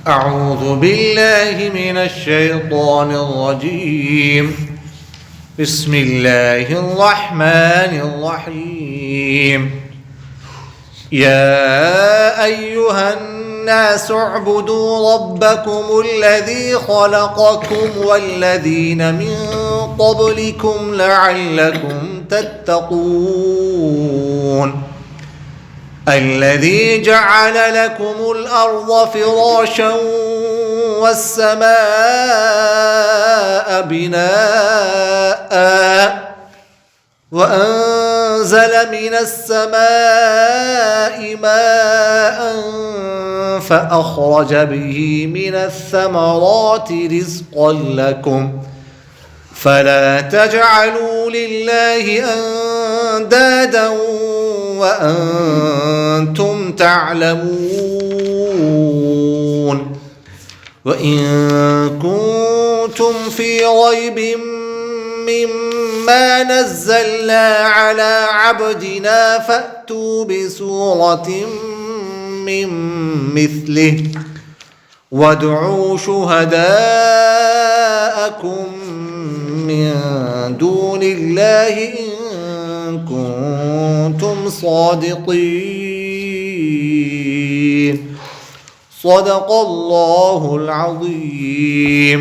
أعوذ بالله من الشيطان الرجيم. بسم الله الرحمن الرحيم. يا أيها الناس اعبدوا ربكم الذي خلقكم والذين من قبلكم لعلكم تتقون. الذي جعل لكم الأرض فراشا والسماء بناء وأنزل من السماء ماء فأخرج به من الثمرات رزقا لكم فلا تجعلوا لله أندادا وأنتم تعلمون. وإن كنتم في ريب مما نزلنا على عبدنا فأتوا بسورة من مثله وادعوا شهداءكم من دون الله إن كنتم صادقين. صدق الله العظيم.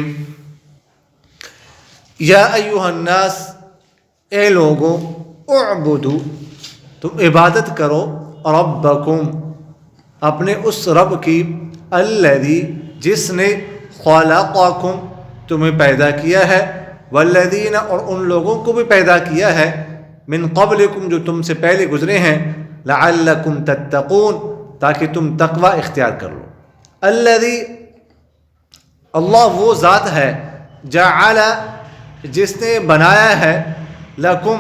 یا ایھا الناس، اے لوگوں، اعبدو، تم عبادت کرو، ربکم، اپنے اس رب کی، الذی، جس نے خلقکم، تمہیں پیدا کیا ہے، والذین، اور ان لوگوں کو بھی پیدا کیا ہے، من قبلکم، جو تم سے پہلے گزرے ہیں، لعلکم تتقون، تاکہ تم تقوی اختیار کر لو. الذی، اللہ وہ ذات ہے، جعل، جس نے بنایا ہے، لکم،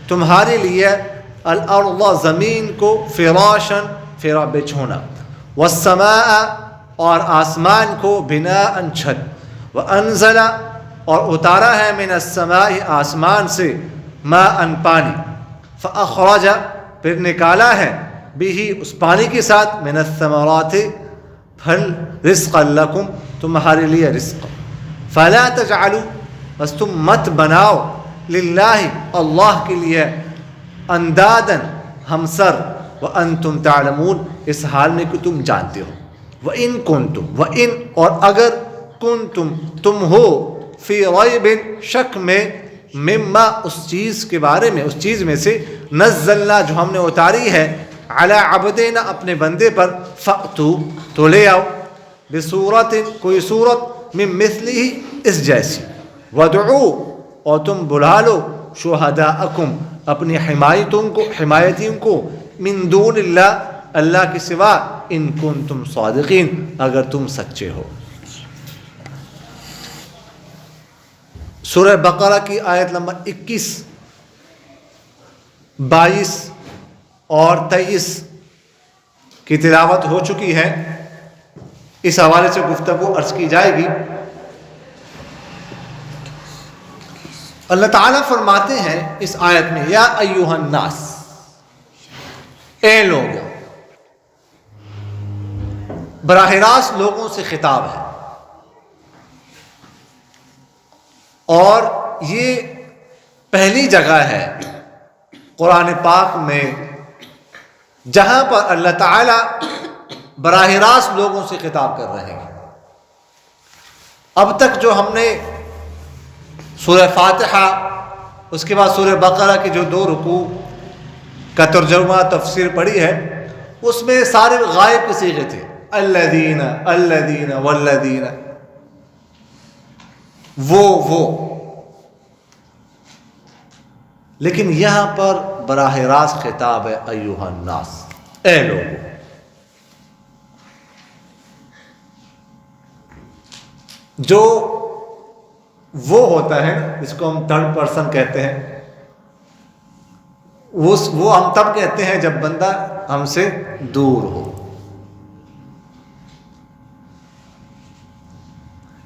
تمہارے لیے، الارض، زمین کو، فراشن، بچھونا، والسماء، اور آسمان کو، بناء، چھت، وانزل، اور اتارا ہے، من السماء، آسمان سے، ماء، پانی، فاخرج، پھر نکالا ہے، بھی، اس پانی کے ساتھ، من الثمرات، پھل، رزقا لکم، تمہارے لیے رزق. فلا تجعلوا، بس تم مت بناؤ، للہ، اللہ کے لیے، اندادن، ہمسر، وانتم تعلمون، اس حال میں کہ تم جانتے ہو. وان کنتم، وان، اور اگر، کنتم، تم ہو، فی ریب، شک میں، مما، اس چیز کے بارے میں، اس چیز میں سے، نزلنا، جو ہم نے اتاری ہے، علی عبدنا، اپنے بندے پر، فأتو، تو لے آؤ، بصورت، کوئی صورت، من مثلہ، اس جیسی، وادعو، اور تم بلا لو، شہداءکم، اپنی حمایتیوں کو، من دون اللہ، اللہ کے سوا، ان کنتم صادقین، اگر تم سچے ہو. سورہ بقرہ کی آیت نمبر 21، 22 اور 23 کی تلاوت ہو چکی ہے. اس حوالے سے گفتگو عرض کی جائے گی. اللہ تعالیٰ فرماتے ہیں اس آیت میں، یا ایھا الناس، اے لوگوں، براہ راست لوگوں سے خطاب ہے، اور یہ پہلی جگہ ہے قرآن پاک میں جہاں پر اللہ تعالیٰ براہ راست لوگوں سے خطاب کر رہے ہیں. اب تک جو ہم نے سورہ فاتحہ، اس کے بعد سورہ بقرہ کے جو 2 رکوع کا ترجمہ تفسیر پڑھی ہے، اس میں سارے غائب کے صیغے تھے، الذین، الذین، والذین، وہ. لیکن یہاں پر براہ راست خطاب ہے، ایھا الناس، اے لوگوں. جو وہ ہوتا ہے جس کو ہم تھرڈ پرسن کہتے ہیں، وہ ہم تب کہتے ہیں جب بندہ ہم سے دور ہو.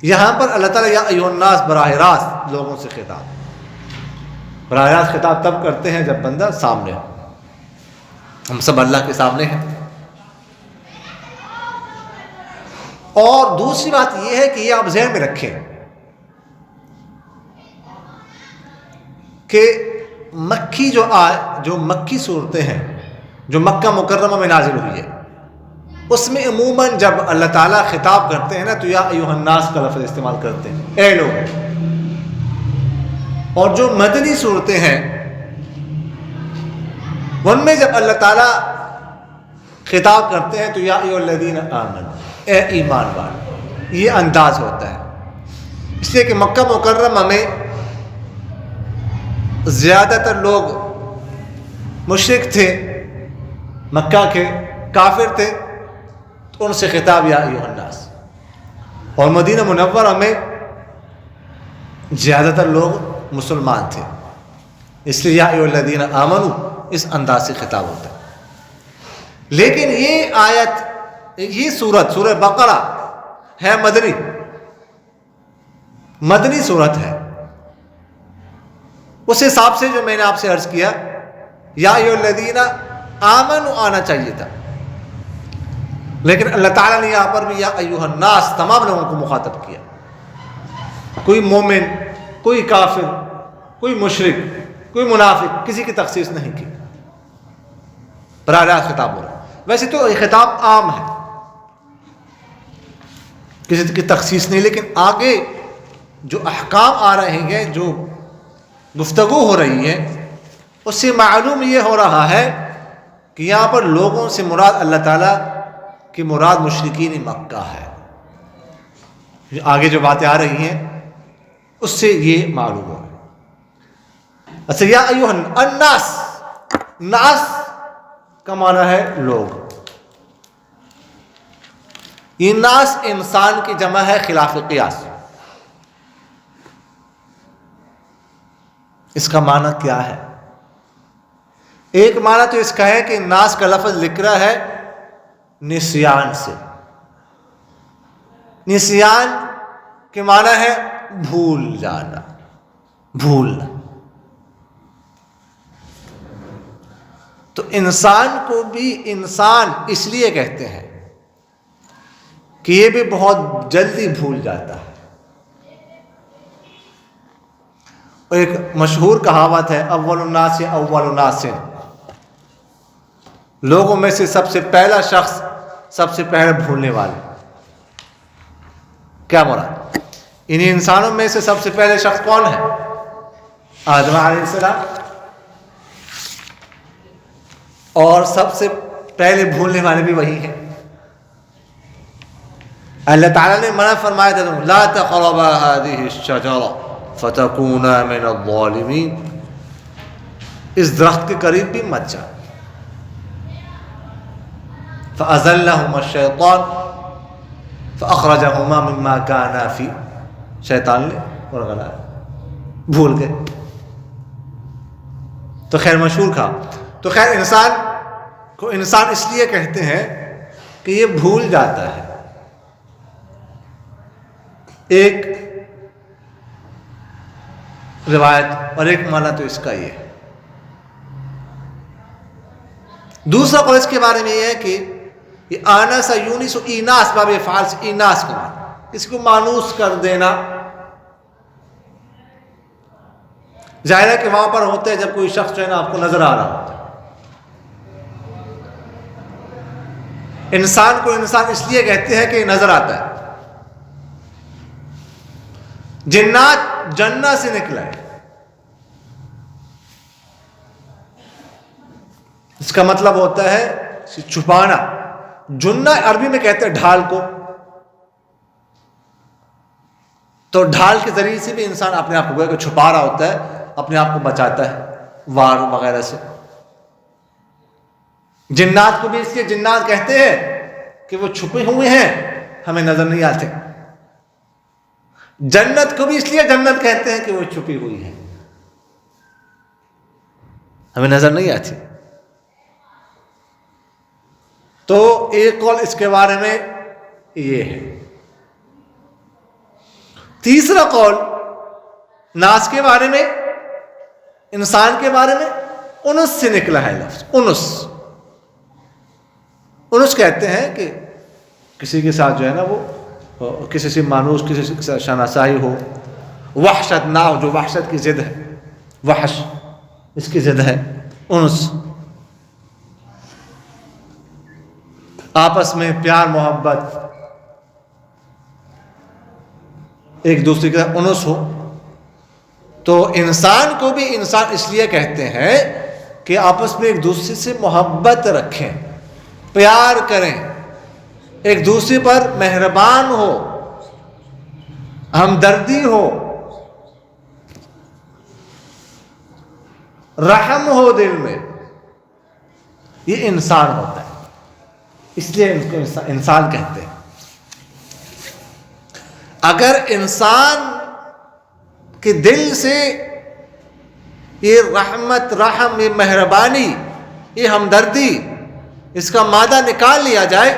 یہاں پر اللہ تعالیٰ یا ایھا الناس براہ راست لوگوں سے خطاب، براہ راست خطاب تب کرتے ہیں جب بندہ سامنے ہو. ہم سب اللہ کے سامنے ہیں. اور دوسری بات یہ ہے کہ یہ آپ ذہن میں رکھیں کہ مکی جو مکی صورتیں ہیں جو مکہ مکرمہ میں نازل ہوئی ہے، اس میں عموماً جب اللہ تعالیٰ خطاب کرتے ہیں نا تو یا ایھا الناس کا لفظ استعمال کرتے ہیں، اے لوگ. اور جو مدنی صورتیں ہیں ان میں جب اللہ تعالیٰ خطاب کرتے ہیں تو یا ایھا الذین آمنوا، اے ایمان والو، یہ انداز ہوتا ہے. اس لیے کہ مکہ مکرمہ میں زیادہ تر لوگ مشرک تھے، مکہ کے کافر تھے، تو ان سے خطاب یا ایھا الناس. اور مدینہ منورہ میں زیادہ تر لوگ مسلمان تھے، اس لیے یا ایھا الذین آمنوا اس انداز سے خطاب ہوتا ہے. لیکن یہ آیت، یہ سورہ بقرہ ہے مدنی سورت ہے. اس حساب سے جو میں نے آپ سے عرض کیا یا ایھا الذین آمنوا آنا چاہیے تھا، لیکن اللہ تعالیٰ نے یہاں پر بھی یا ایھا الناس تمام لوگوں کو مخاطب کیا. کوئی مومن، کوئی کافر، کوئی مشرک، کوئی منافق، کسی کی تخصیص نہیں کی، براہ راست خطاب ہو رہا ہے. ویسے تو یہ خطاب عام ہے، کسی کی تخصیص نہیں، لیکن آگے جو احکام آ رہے ہیں، جو گفتگو ہو رہی ہے، اس سے معلوم یہ ہو رہا ہے کہ یہاں پر لوگوں سے مراد اللہ تعالیٰ کی مراد مشرکین مکہ ہے. آگے جو باتیں آ رہی ہیں اس سے یہ معلوم ہو. اچھا، یا ایھا الناس، ناس کا معنی ہے لوگ. یہ ناس انسان کی جمع ہے خلاف قیاس. اس کا معنی کیا ہے؟ ایک معنی تو اس کا ہے کہ ناس کا لفظ لکھ رہا ہے نسیان سے. نسیان کے معنی ہے بھول جانا، بھولنا. تو انسان کو بھی انسان اس لیے کہتے ہیں کہ یہ بھی بہت جلدی بھول جاتا ہے. اور ایک مشہور کہاوت ہے اول الناس اول ناس، لوگوں میں سے سب سے پہلا شخص سب سے پہلے بھولنے والا. کیا مراد؟ انہیں انسانوں میں سے سب سے پہلے شخص کون ہے؟ آدم علیہ السلام. اور سب سے پہلے بھولنے والے بھی وہی ہیں. اللہ تعالیٰ نے منع فرمایا تھا لا تقربا هذه الشجرة فتكونا من الظالمين، اس درخت کے قریب بھی مت جا. فأزلهما الشيطان فأخرجهما مما كانا فيه، شیطان نے ورغلا، بھول گئے. تو خیر مشہور کہا. تو خیر انسان کو انسان اس لیے کہتے ہیں کہ یہ بھول جاتا ہے. ایک روایت اور ایک معنی تو اس کا یہ ہے. دوسرا قول اس کے بارے میں یہ ہے کہ یہ آنس یونس و ایناس، باب فعال سے ایناس کا معنی، اس کو مانوس کر دینا. ظاہر ہے کہ وہاں پر ہوتا ہے جب کوئی شخص جو ہے نا آپ کو نظر آ رہا ہوتا ہے. انسان کو انسان اس لیے کہتے ہیں کہ یہ نظر آتا ہے. جنات جنہ سے نکلا ہے، اس کا مطلب ہوتا ہے چھپانا. جنہ عربی میں کہتے ہیں ڈھال کو. تو ڈھال کے ذریعے سے بھی انسان اپنے آپ کو چھپا رہا ہوتا ہے، اپنے آپ کو بچاتا ہے وار وغیرہ سے. جنات کو بھی اس لیے جنات کہتے ہیں کہ وہ چھپے ہوئے ہیں، ہمیں نظر نہیں آتے. جنت کو بھی اس لیے جنت کہتے ہیں کہ وہ چھپی ہوئی ہے، ہمیں نظر نہیں آتی. تو ایک قول اس کے بارے میں یہ ہے. تیسرا قول ناس کے بارے میں، انسان کے بارے میں، انس سے نکلا ہے لفظ. انس کہتے ہیں کہ کسی کے ساتھ جو ہے نا وہ کسی سے مانوس، کسی سے شناسائی ہو، وحشت نہ ہو، جو وحشت کی ضد ہے، وحش اس کی ضد ہے، انس، آپس میں پیار محبت، ایک دوسرے کا انس ہو. تو انسان کو بھی انسان اس لیے کہتے ہیں کہ آپس میں ایک دوسرے سے محبت رکھیں، پیار کریں، ایک دوسرے پر مہربان ہو، ہمدردی ہو، رحم ہو دل میں. یہ انسان ہوتا ہے، اس لیے ان کو انسان کہتے ہیں. اگر انسان کے دل سے یہ رحمت، رحم، یہ مہربانی، یہ ہمدردی، اس کا مادہ نکال لیا جائے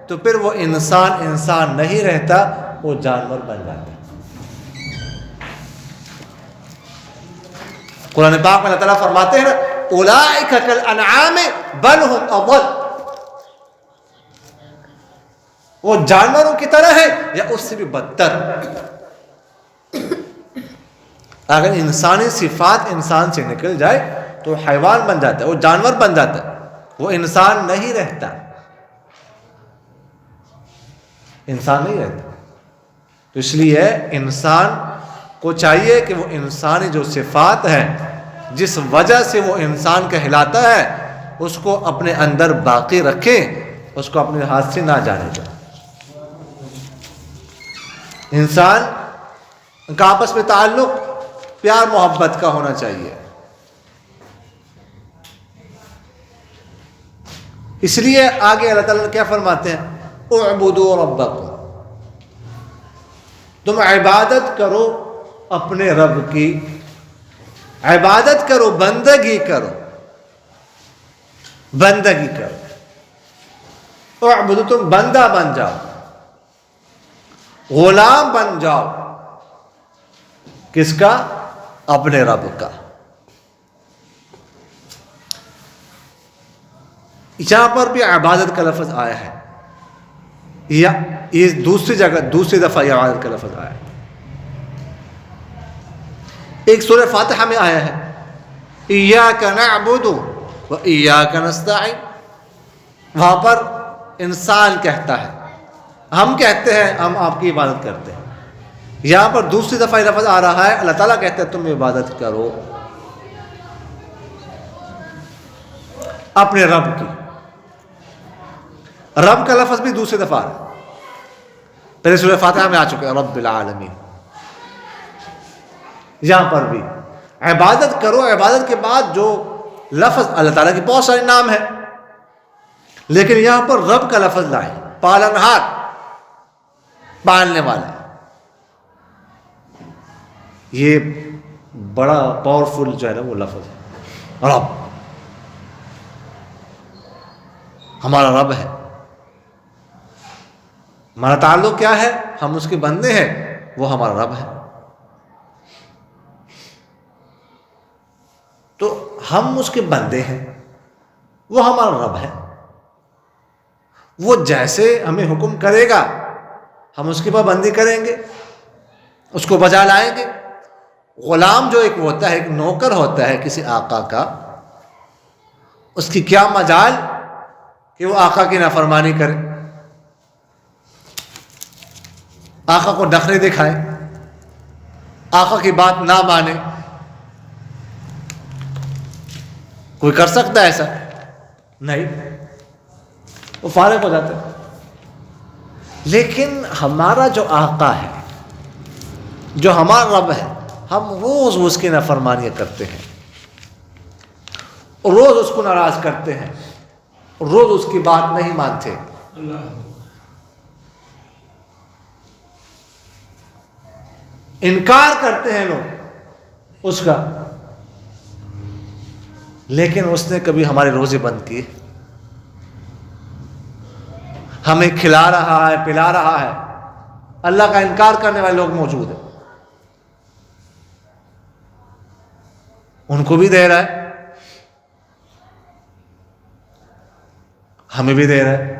تو پھر وہ انسان نہیں رہتا، وہ جانور بن جاتا ہے. قرآن پاک میں اللہ تعالیٰ فرماتے ہیں نا، اولئک کالانعام بل ہم اضل، وہ جانوروں کی طرح ہے یا اس سے بھی بدتر. اگر انسانی صفات انسان سے نکل جائے تو حیوان بن جاتا ہے، وہ جانور بن جاتا ہے، وہ انسان نہیں رہتا، انسان نہیں رہتا. تو اس لیے انسان کو چاہیے کہ وہ انسانی جو صفات ہیں، جس وجہ سے وہ انسان کہلاتا ہے، اس کو اپنے اندر باقی رکھے، اس کو اپنے ہاتھ سے نہ جانے دے. انسان کا آپس میں تعلق پیار محبت کا ہونا چاہیے. اس لیے آگے اللہ تعالیٰ کیا فرماتے ہیں، اعبدوا ربکم، تم عبادت کرو اپنے رب کی، عبادت کرو، بندگی کرو، بندگی کرو. اعبدوا، تم بندہ بن جاؤ، غلام بن جاؤ. کس کا؟ اپنے رب کا. یہاں پر بھی عبادت کا لفظ آیا ہے، یا یہ دوسری جگہ دوسری دفعہ یہ عبادت کا لفظ آیا ہے. ایک سورہ فاتحہ میں آیا ہے، ایاک نعبد و ایاک نستعین. وہاں پر انسان کہتا ہے، ہم کہتے ہیں ہم آپ کی عبادت کرتے ہیں. یہاں پر دوسری دفعہ یہ لفظ آ رہا ہے، اللہ تعالیٰ کہتے ہیں تم عبادت کرو اپنے رب کی. رب کا لفظ بھی دوسری دفعہ ہے، پہلے سورہ فاتحہ میں آ چکے ہیں رب العالمین. یہاں پر بھی عبادت کرو. عبادت کے بعد جو لفظ، اللہ تعالیٰ کے بہت سارے نام ہیں، لیکن یہاں پر رب کا لفظ لائے، پالنہار، پالنے والا. یہ بڑا پاورفل جو ہے نا وہ لفظ ہے، رب. ہمارا رب ہے، ہمارا تعلق کیا ہے؟ ہم اس کے بندے ہیں، وہ ہمارا رب ہے. تو ہم اس کے بندے ہیں، وہ ہمارا رب ہے. وہ جیسے ہمیں حکم کرے گا ہم اس کی پابندی کریں گے، اس کو بجا لائیں گے. غلام جو ایک ہوتا ہے، ایک نوکر ہوتا ہے کسی آقا کا، اس کی کیا مجال کہ وہ آقا کی نافرمانی کرے، آقا کو نخرے دکھائے، آقا کی بات نہ مانے. کوئی کر سکتا ہے ایسا؟ نہیں، وہ فارغ ہو جاتا ہے. لیکن ہمارا جو آقا ہے، جو ہمارا رب ہے، ہم روز اس کی نافرمانیاں کرتے ہیں، روز اس کو ناراض کرتے ہیں، روز اس کی بات نہیں مانتے. انکار کرتے ہیں لوگ اس کا، لیکن اس نے کبھی ہمارے روزے بند کیے؟ ہمیں کھلا رہا ہے، پلا رہا ہے. اللہ کا انکار کرنے والے لوگ موجود ہیں، ان کو بھی دے رہا ہے، ہمیں بھی دے رہا ہے.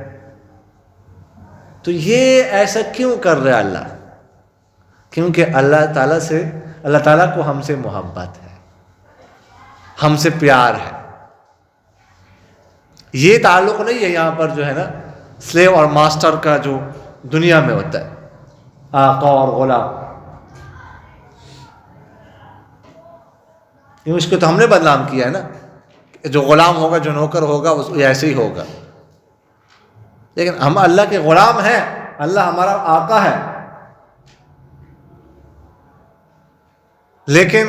تو یہ ایسا کیوں کر رہا ہے اللہ؟ کیونکہ اللہ تعالیٰ کو ہم سے محبت ہے، ہم سے پیار ہے. یہ تعلق نہیں ہے یہاں پر جو ہے نا سلیو اور ماسٹر کا جو دنیا میں ہوتا ہے، آقا اور غلام. اس کو تو ہم نے بدنام کیا ہے نا، جو غلام ہوگا، جو نوکر ہوگا، اس ایسے ہی ہوگا. لیکن ہم اللہ کے غلام ہیں، اللہ ہمارا آقا ہے. لیکن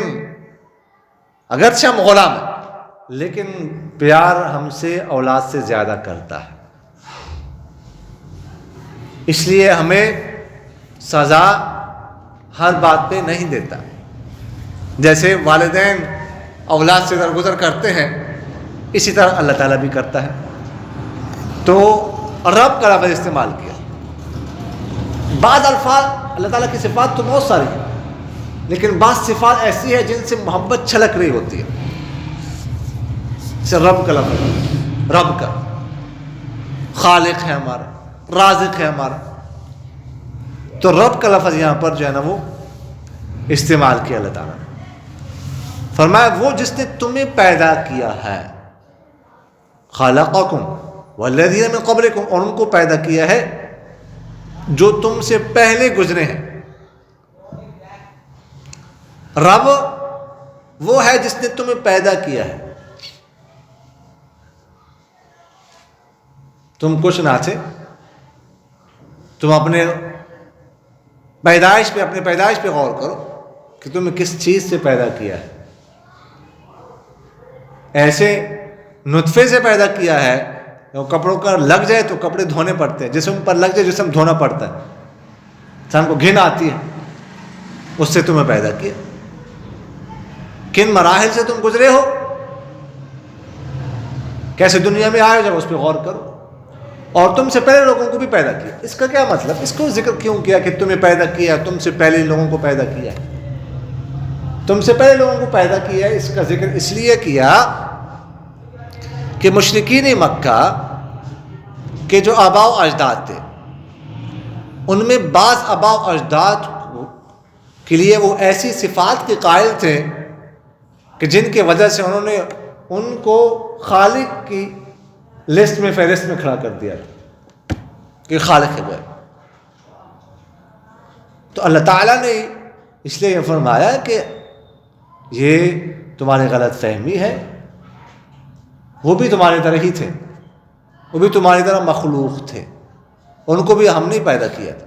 اگرچہ ہم غلام ہیں، لیکن پیار ہم سے اولاد سے زیادہ کرتا ہے. اس لیے ہمیں سزا ہر بات پہ نہیں دیتا. جیسے والدین اولاد سے درگزر کرتے ہیں، اسی طرح اللہ تعالیٰ بھی کرتا ہے. تو رب کا لفظ استعمال کیا. بعض الفاظ اللہ تعالیٰ کی صفات تو بہت ساری ہیں، لیکن بعض صفات ایسی ہے جن سے محبت چھلک رہی ہوتی ہے. جیسے رب کا لفظ، رب کا خالق ہے ہمارا، رازق ہے ہمارا. تو رب کا لفظ یہاں پر جو ہے نا وہ استعمال کیا اللہ تعالیٰ نے. فرمایا وہ جس نے تمہیں پیدا کیا ہے، خلقکم والذین من قبلکم، اور ان کو پیدا کیا ہے جو تم سے پہلے گزرے ہیں. رب وہ ہے جس نے تمہیں پیدا کیا ہے. تم کچھ نہ تھے، تم اپنے پیدائش پہ غور کرو کہ تمہیں کس چیز سے پیدا کیا ہے. ایسے نطفے سے پیدا کیا ہے، وہ کپڑوں کا لگ جائے تو کپڑے دھونے پڑتے ہیں، جسم پر لگ جائے جسم دھونا پڑتا ہے، انسان کو گھن آتی ہے. اس سے تمہیں پیدا کیا. کن مراحل سے تم گزرے ہو، کیسے دنیا میں آئے ہو، جب اس پہ غور کرو. اور تم سے پہلے لوگوں کو بھی پیدا کیا. اس کا کیا مطلب؟ اس کو ذکر کیوں کیا کہ تمہیں پیدا کیا، تم سے پہلے لوگوں کو پیدا کیا ہے. تم سے پہلے لوگوں کو پیدا کیا ہے، اس کا ذکر اس لیے کیا کہ مشرکین مکہ کے جو آباء و اجداد تھے، ان میں بعض آباء و اجداد کے لیے وہ ایسی صفات کے قائل تھے کہ جن کی وجہ سے انہوں نے ان کو خالق کی لسٹ میں، فہرست میں کھڑا کر دیا کہ خالق ہے وہ. تو اللہ تعالیٰ نے اس لیے یہ فرمایا کہ یہ تمہاری غلط فہمی ہے. وہ بھی تمہاری طرح ہی تھے، وہ بھی تمہاری طرح مخلوق تھے، ان کو بھی ہم نے پیدا کیا تھا.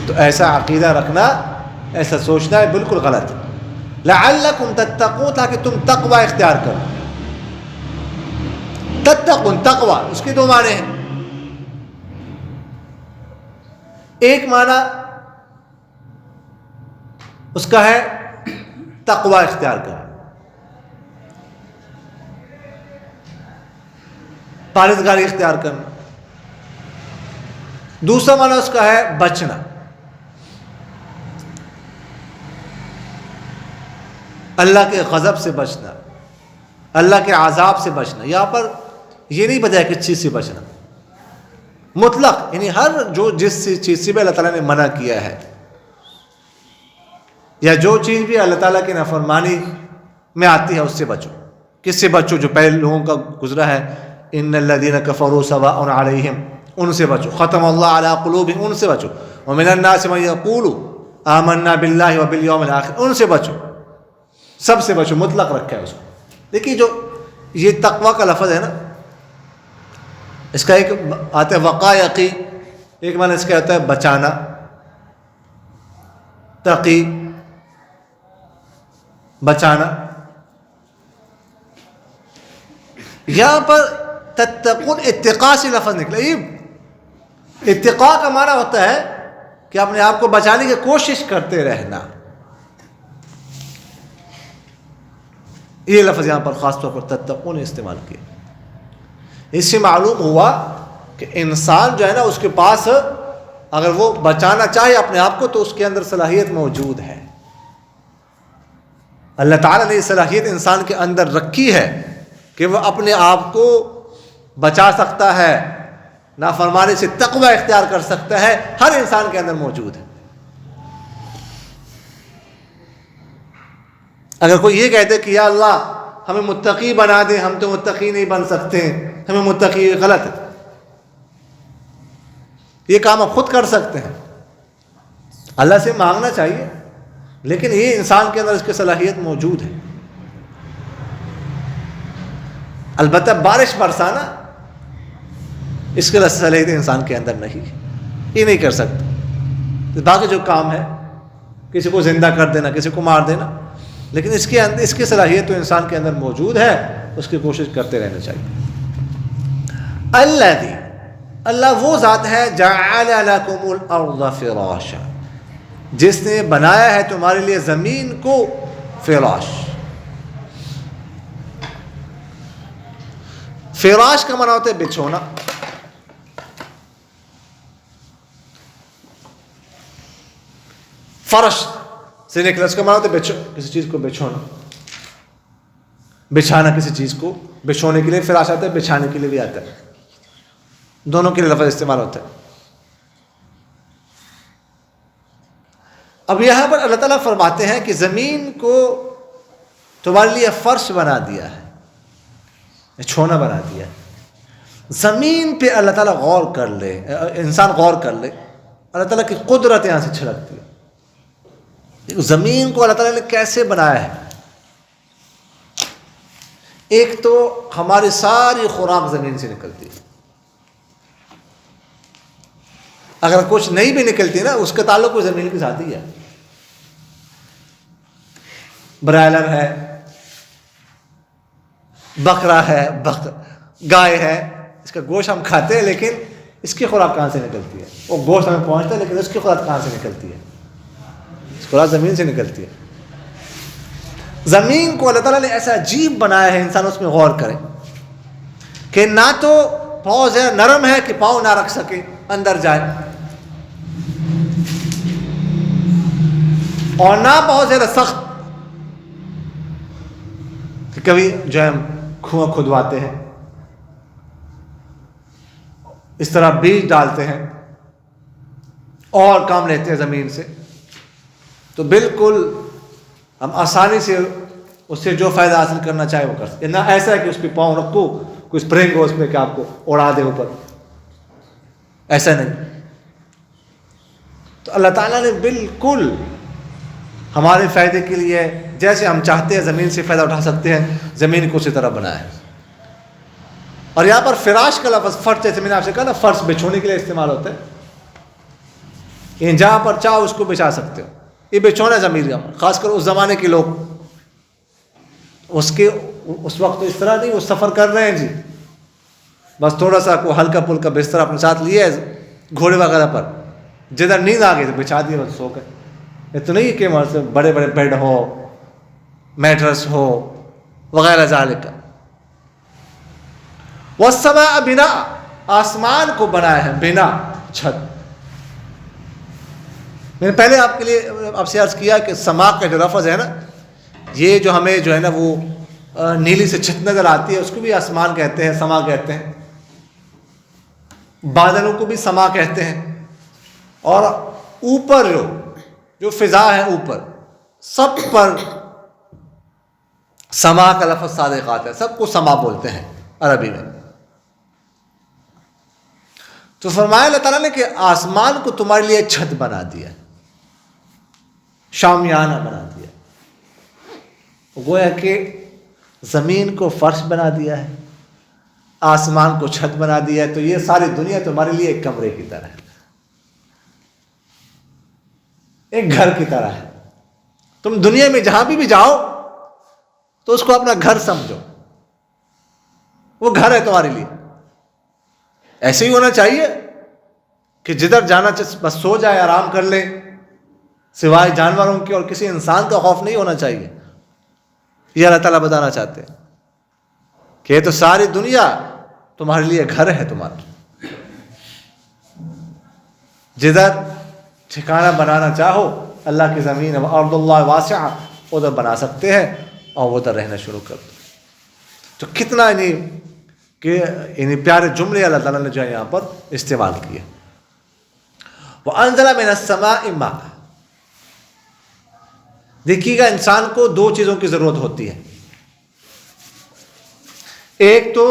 تو ایسا عقیدہ رکھنا، ایسا سوچنا ہے بالکل غلط ہے. لعلکم تتقون، تاکہ تم تقوی اختیار کرو. تتقون، تقوی، اس کے دو معنی ہیں. ایک معنی اس کا ہے تقوی اختیار کرنا، پرہیزگاری اختیار کرنا. دوسرا معنی اس کا ہے بچنا، اللہ کے غضب سے بچنا، اللہ کے عذاب سے بچنا. یہاں پر یہ نہیں بتایا کس چیز سے بچنا، مطلق، یعنی ہر جس چیز سے بھی اللہ تعالیٰ نے منع کیا ہے، یا جو چیز بھی اللہ تعالیٰ کی نافرمانی میں آتی ہے اس سے بچو. کس سے بچو؟ جو پہلے لوگوں کا گزرا ہے، ان الذین کفروا سواء علیہم، ان سے بچو. ختم اللہ علی قلوبہم، ان سے بچو. ومن الناس من یقول آمنا باللہ وبالیوم الآخر، ان سے بچو. سب سے بچو، مطلق رکھا ہے اس کو. دیکھیے جو یہ تقوی کا لفظ ہے نا، اس کا ایک آتا ہے وقایقی، ایک معنی اس کا ہوتا ہے بچانا، تقی، بچانا. یہاں پر تتقون اتقاء سے لفظ نکلا. یہ اتقاء کا معنی ہوتا ہے کہ اپنے آپ کو بچانے کی کوشش کرتے رہنا. یہ لفظ یہاں پر خاص طور پر تتقون استعمال کیا. اس سے معلوم ہوا کہ انسان جو ہے نا، اس کے پاس اگر وہ بچانا چاہے اپنے آپ کو تو اس کے اندر صلاحیت موجود ہے. اللہ تعالیٰ نے یہ صلاحیت انسان کے اندر رکھی ہے کہ وہ اپنے آپ کو بچا سکتا ہے، نافرمانی سے تقوی اختیار کر سکتا ہے، ہر انسان کے اندر موجود ہے۔ اگر کوئی یہ کہتے کہ یا اللہ ہمیں متقی بنا دے، ہم تو متقی نہیں بن سکتے، ہمیں متقی، غلط ہے۔ یہ کام آپ خود کر سکتے ہیں، اللہ سے مانگنا چاہیے، لیکن یہ انسان کے اندر اس کی صلاحیت موجود ہے۔ البتہ بارش برسانا اس کے صلاحیت انسان کے اندر نہیں، یہ نہیں کر سکتا۔ باقی جو کام ہے، کسی کو زندہ کر دینا، کسی کو مار دینا، لیکن اس کی صلاحیت تو انسان کے اندر موجود ہے، اس کی کوشش کرتے رہنا چاہیے۔ اللہ وہ ذات ہے جعل لکم الارض فراشا، جس نے بنایا ہے تمہارے لیے زمین کو فراش۔ فراش کا معنی ہوتا ہے بچھونا۔ فرش سے نکلا، اس کا معنی ہوتا ہے کسی چیز کو بچھونا، بچھانا کسی چیز کو بچھونے کے لیے فراش آتا ہے، بچھانے کے لیے بھی آتا ہے، دونوں کے لیے لفظ استعمال ہوتا ہے۔ اب یہاں پر اللہ تعالیٰ فرماتے ہیں کہ زمین کو تمہارے لیے فرش بنا دیا ہے، چھونا بنا دیا ہے۔ زمین پہ اللہ تعالیٰ غور کر لے، انسان غور کر لے، اللہ تعالیٰ کی قدرت یہاں سے چھلکتی ہے۔ زمین کو اللہ تعالیٰ نے کیسے بنایا ہے؟ ایک تو ہماری ساری خوراک زمین سے نکلتی ہے، اگر کچھ نہیں بھی نکلتی نا، اس کا تعلق کوئی زمین کے ساتھ ہی ہے۔ برائلر ہے، بکرا ہے، گائے ہے، اس کا گوشت ہم کھاتے ہیں، لیکن اس کی خوراک کہاں سے نکلتی ہے؟ وہ گوشت ہمیں پہنچتا ہے، لیکن اس کی خوراک کہاں سے نکلتی ہے؟ اس خوراک زمین سے نکلتی ہے۔ زمین کو اللہ تعالیٰ نے ایسا عجیب بنایا ہے، انسان اس میں غور کرے کہ نہ تو پاؤں نرم ہے کہ پاؤں نہ رکھ سکے، اندر جائے، اور نہ بہت زیادہ سخت کہ کبھی جو ہے کنواں کھدواتے ہیں، اس طرح بیج ڈالتے ہیں اور کام لیتے ہیں زمین سے، تو بالکل ہم آسانی سے اس سے جو فائدہ حاصل کرنا چاہے وہ کر سکتے۔ نہ ایسا ہے کہ اس پہ پاؤں رکھو، کوئی اسپرنگ ہو اس پہ کہ آپ کو اڑا دے اوپر، ایسا نہیں۔ تو اللہ تعالیٰ نے بالکل ہمارے فائدے کے لیے جیسے ہم چاہتے ہیں زمین سے فائدہ اٹھا سکتے ہیں، زمین کو اسی طرح بنایا ہے۔ اور یہاں پر فراش کا لفظ فرش، جیسے میں نے آپ سے کہا نا، فرش بچھونے کے لیے استعمال ہوتا ہے، یعنی جہاں پر چاہو اس کو بچھا سکتے ہو۔ یہ بچھونا زمین کا، خاص کر اس زمانے کے لوگ، اس وقت تو اس طرح نہیں، وہ سفر کر رہے ہیں جی، بس تھوڑا سا کوئی ہلکا پھلکا بستر اپنے ساتھ لیا ہے گھوڑے وغیرہ پر، جدھر نیند آ گئی تو بچھا دیا، بس سو گئے۔ یہ تو نہیں کہ وہاں سے بڑے بڑے بیڈ ہو، میٹرس ہو وغیرہ ذالک۔ والسماء بنا، آسمان کو بنایا ہے، بنا چھت۔ میں نے پہلے آپ کے لیے آپ سے عرض کیا کہ سما کا جو لفظ ہے نا، یہ جو ہمیں جو ہے نا وہ نیلی سے چھت نظر آتی ہے، اس کو بھی آسمان کہتے ہیں، سما کہتے ہیں۔ بادلوں کو بھی سما کہتے ہیں، اور اوپر جو فضا ہے اوپر، سب پر سما کا لفظ صادق آتا ہے، سب کو سما بولتے ہیں عربی میں۔ تو فرمایا اللہ تعالیٰ نے کہ آسمان کو تمہارے لیے چھت بنا دیا، شامیانہ بنا دیا، گویا کہ زمین کو فرش بنا دیا ہے، آسمان کو چھت بنا دیا ہے، تو یہ ساری دنیا تمہارے لیے ایک کمرے کی طرح ہے، ایک گھر کی طرح ہے۔ تم دنیا میں جہاں بھی جاؤ تو اس کو اپنا گھر سمجھو، وہ گھر ہے تمہارے لیے۔ ایسے ہی ہونا چاہیے کہ جدھر جانا بس سو جائے، آرام کر لے، سوائے جانوروں کے اور کسی انسان کا خوف نہیں ہونا چاہیے۔ یہ اللہ تعالیٰ بتانا چاہتے ہیں کہ یہ تو ساری دنیا تمہارے لیے گھر ہے تمہارا، جدھر ٹھکانہ بنانا چاہو، اللہ کی زمین ارض اللہ واسعہ، ادھر بنا سکتے ہیں اور ادھر رہنا شروع کر دو۔ تو کتنا نہیں کہ یعنی پیارے جملے اللہ تعالیٰ نے جو ہے یہاں پر استعمال کیے. وَأَنزَلَ مِنَ السَّمَاءِ مَاءً. دیکھیے گا انسان کو دو چیزوں کی ضرورت ہوتی ہے. ایک تو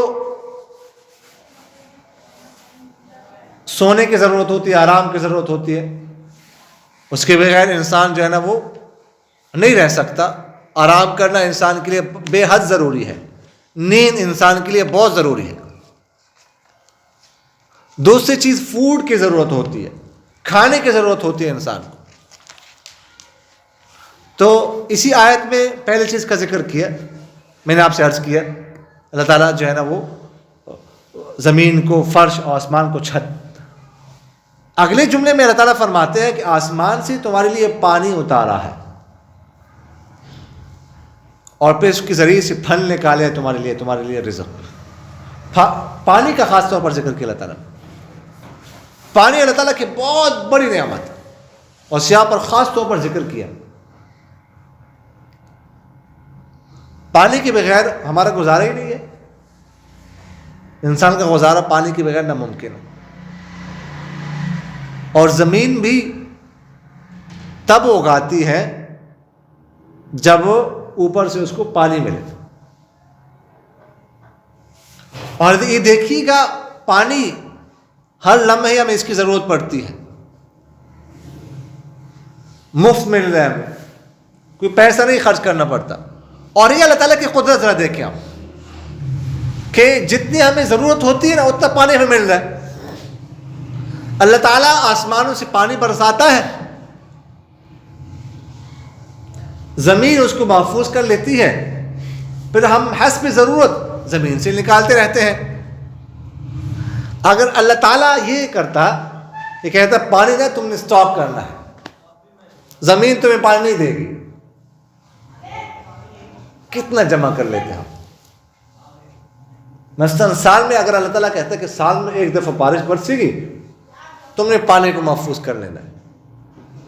سونے کی ضرورت ہوتی ہے، آرام کی ضرورت ہوتی ہے. اس کے بغیر انسان جو ہے نا وہ نہیں رہ سکتا. آرام کرنا انسان کے لیے بے حد ضروری ہے. نیند انسان کے لیے بہت ضروری ہے. دوسری چیز فوڈ کی ضرورت ہوتی ہے، کھانے کی ضرورت ہوتی ہے انسان کو. تو اسی آیت میں پہلی چیز کا ذکر کیا، میں نے آپ سے عرض کیا اللہ تعالیٰ جو ہے نا وہ زمین کو فرش اور آسمان کو چھت. اگلے جملے میں اللہ تعالیٰ فرماتے ہیں کہ آسمان سے تمہارے لیے پانی اتارا ہے اور پھر اس کے ذریعے سے پھل نکالے تمہارے لیے رزق. پانی کا خاص طور پر ذکر کیا اللہ تعالیٰ. پانی اللہ تعالیٰ کی بہت بڑی نعمت ہے اور یہاں پر خاص طور پر ذکر کیا. پانی کے بغیر ہمارا گزارا ہی نہیں ہے. انسان کا گزارا پانی کے بغیر ناممکن ہے. اور زمین بھی تب اگاتی ہے جب اوپر سے اس کو پانی ملے. اور یہ دیکھیے گا پانی ہر لمحے ہمیں اس کی ضرورت پڑتی ہے. مفت مل رہا ہے ہمیں، کوئی پیسہ نہیں خرچ کرنا پڑتا. اور یہ اللہ تعالیٰ کی قدرت ذرا دیکھیں آپ کہ جتنی ہمیں ضرورت ہوتی ہے نا اتنا پانی ہمیں مل رہا ہے. اللہ تعالیٰ آسمانوں سے پانی برساتا ہے، زمین اس کو محفوظ کر لیتی ہے، پھر ہم حسب ضرورت زمین سے نکالتے رہتے ہیں. اگر اللہ تعالیٰ یہ کرتا، یہ کہتا پانی نہ تم نے اسٹاپ کرنا ہے، زمین تمہیں پانی نہیں دے گی، کتنا جمع کر لیتے ہم. مثلاً سال میں اگر اللہ تعالیٰ کہتا ہے کہ سال میں ایک دفعہ بارش برسے گی، تم نے پانی کو محفوظ کر لینا ہے.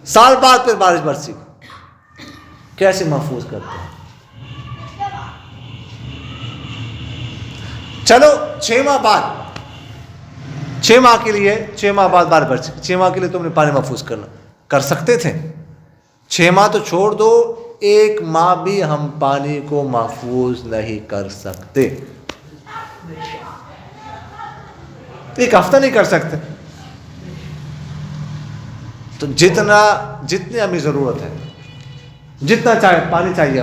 سال بعد پھر بارش برسی گی، کیسے محفوظ کرتے ہیں. چلو 6 ماہ بعد، 6 ماہ کے لیے 6 ماہ بعد بارش برسی، 6 ماہ کے لیے تم نے پانی محفوظ کرنا کر سکتے تھے. 6 ماہ تو چھوڑ دو، 1 ماہ بھی ہم پانی کو محفوظ نہیں کر سکتے. 1 ہفتہ نہیں کر سکتے. تو جتنی ہمیں ضرورت ہے، جتنا پانی چاہیے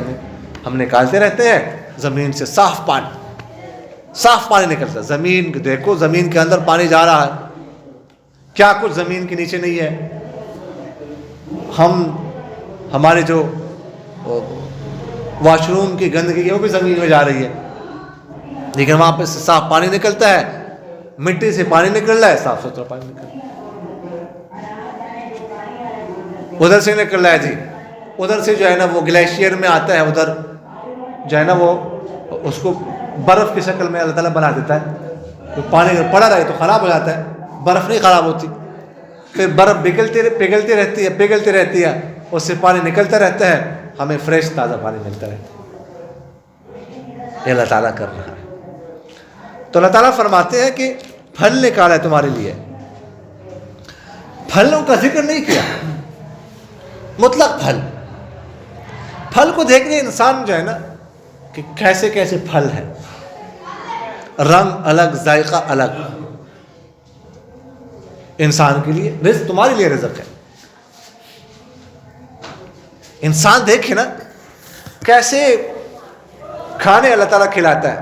ہم نکالتے رہتے ہیں. زمین سے صاف پانی نکلتا ہے. زمین دیکھو، زمین کے اندر پانی جا رہا ہے، کیا کچھ زمین کے نیچے نہیں ہے. ہمارے جو واش روم کی گندگی ہے وہ بھی زمین میں جا رہی ہے، لیکن وہاں پہ صاف پانی نکلتا ہے. مٹی سے پانی نکل رہا ہے، صاف ستھرا پانی نکل رہا ہے. ادھر سے نکل رہا ہے جی، ادھر سے جو ہے نا وہ گلیشیئر میں آتا ہے، ادھر جو ہے نا وہ اس کو برف کی شکل میں اللہ تعالیٰ بنا دیتا ہے. تو پانی اگر پڑا رہے تو خراب ہو جاتا ہے، برف نہیں خراب ہوتی. پھر برف پگھلتی رہتی ہے، اس سے پانی نکلتا رہتا ہے، ہمیں فریش تازہ پانی ملتا رہتا ہے. یہ اللہ تعالیٰ کر رہا ہے. تو اللہ تعالیٰ فرماتے ہیں کہ پھل نکالا ہے تمہارے لیے. پھلوں کا ذکر نہیں کیا، مطلق پھل کو دیکھنے انسان جو ہے نا کہ کیسے کیسے پھل ہے، رنگ الگ، ذائقہ الگ. انسان کے لیے رزق، تمہارے لیے رزق ہے. انسان دیکھے نا کیسے کھانے اللہ تعالیٰ کھلاتا ہے،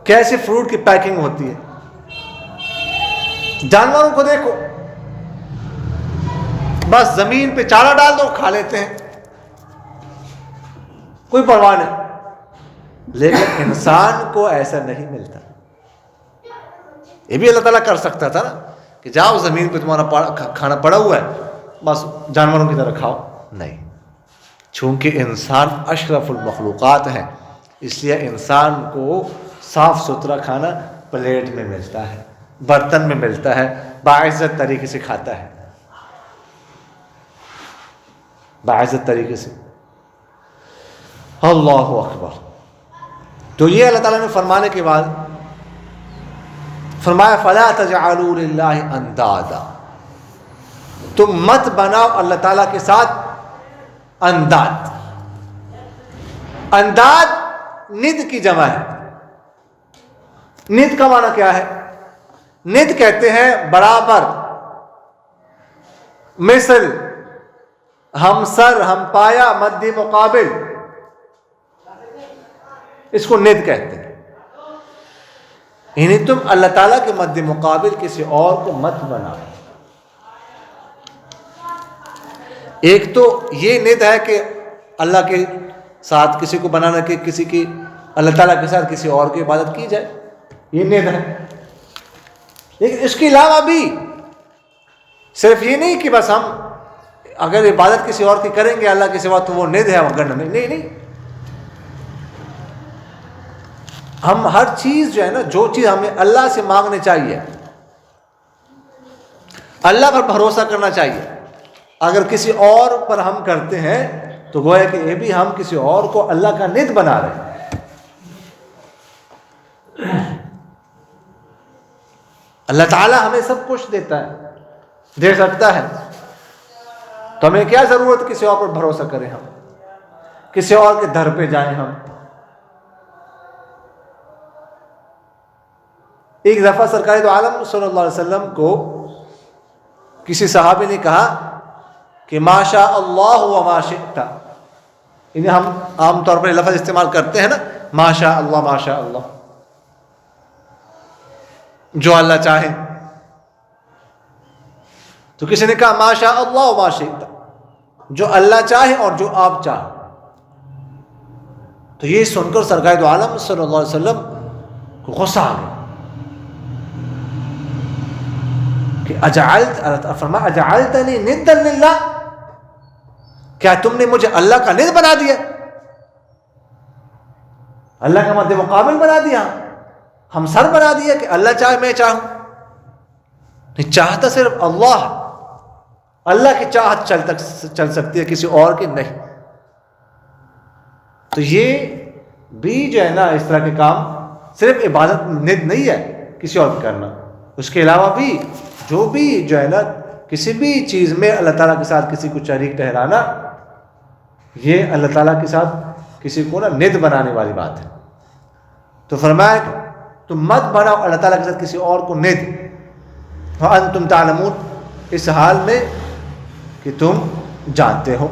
کیسے فروٹ کی پیکنگ ہوتی ہے. جانوروں کو دیکھو، بس زمین پہ چارہ ڈال دو کھا لیتے ہیں، کوئی پرواہ نہیں. لیکن انسان کو ایسا نہیں ملتا. یہ بھی اللہ تعالیٰ کر سکتا تھا نا کہ جاؤ زمین پہ تمہارا کھانا پڑا ہوا ہے، بس جانوروں کی طرح کھاؤ. نہیں، چونکہ انسان اشرف المخلوقات ہے، اس لیے انسان کو صاف ستھرا کھانا پلیٹ میں ملتا ہے، برتن میں ملتا ہے، باعزت طریقے سے کھاتا ہے، باعزت طریقے سے. اللہ اکبر. تو یہ اللہ تعالیٰ نے فرمانے کے بعد فرمایا فلا تجعلوا للہ اندادا، تم مت بناؤ اللہ تعالیٰ کے ساتھ انداد۔ انداد ند کی جمع ہے۔ ند کا معنی کیا ہے؟ ند کہتے ہیں برابر، مثل، ہمسر، ہم پایا، مدی مقابل، اس کو ند کہتے ہیں۔ یعنی تم اللہ تعالیٰ کے مد مقابل کسی اور کو مت بناؤ۔ ایک تو یہ ند ہے کہ اللہ کے ساتھ کسی کو بنانا، کہ کسی کی اللہ تعالیٰ کے ساتھ کسی اور کی عبادت کی جائے، یہ ند ہے۔ لیکن اس کے علاوہ بھی صرف یہ نہیں کہ بس ہم اگر عبادت کسی اور کی کریں گے اللہ کے سوا تو وہ ند ہے، وگرنہ نہیں۔ ہم ہر چیز جو ہے نا، جو چیز ہمیں اللہ سے مانگنے چاہیے، اللہ پر بھروسہ کرنا چاہیے، اگر کسی اور پر ہم کرتے ہیں تو گویا کہ یہ بھی ہم کسی اور کو اللہ کا ند بنا رہے ہیں۔ اللہ تعالیٰ ہمیں سب کچھ دیتا ہے، دے سکتا ہے، تو ہمیں کیا ضرورت کسی اور پر بھروسہ کریں، ہم کسی اور کے در پہ جائیں۔ ہم ایک دفعہ سرکار دو عالم صلی اللہ علیہ وسلم کو کسی صحابی نے کہا کہ ما شاء اللہ و ما شئت، یعنی ہم عام طور پر یہ لفظ استعمال کرتے ہیں نا، ما شاء اللہ، ما شاء اللہ، جو اللہ چاہے۔ تو کسی نے کہا ما شاء اللہ و ما شئت، جو اللہ چاہے اور جو آپ چاہیں۔ تو یہ سن کر سرکار دو عالم صلی اللہ علیہ وسلم کو غصہ آ گیا کہ فرمایا اجعلتنی ندا للہ، کیا تم نے مجھے اللہ کا ند بنا دیا، اللہ کا مد مقابل بنا دیا، ہم سر بنا دیا کہ اللہ چاہے میں چاہوں؟ نہیں، چاہتا صرف اللہ کی چاہت چل سکتی ہے، کسی اور کی نہیں۔ تو یہ بھی جو ہے نا، اس طرح کے کام صرف عبادت ند نہیں ہے کسی اور کی کرنا، اس کے علاوہ بھی جو بھی جو ہے نا کسی بھی چیز میں اللہ تعالیٰ کے ساتھ کسی کو شریک ٹھہرانا، یہ اللہ تعالیٰ کے ساتھ کسی کو نا ند بنانے والی بات ہے۔ تو فرمایا کہ تم مت بناؤ اللہ تعالیٰ کے ساتھ کسی اور کو ند، وانتم تعلمون، اس حال میں کہ تم جانتے ہو۔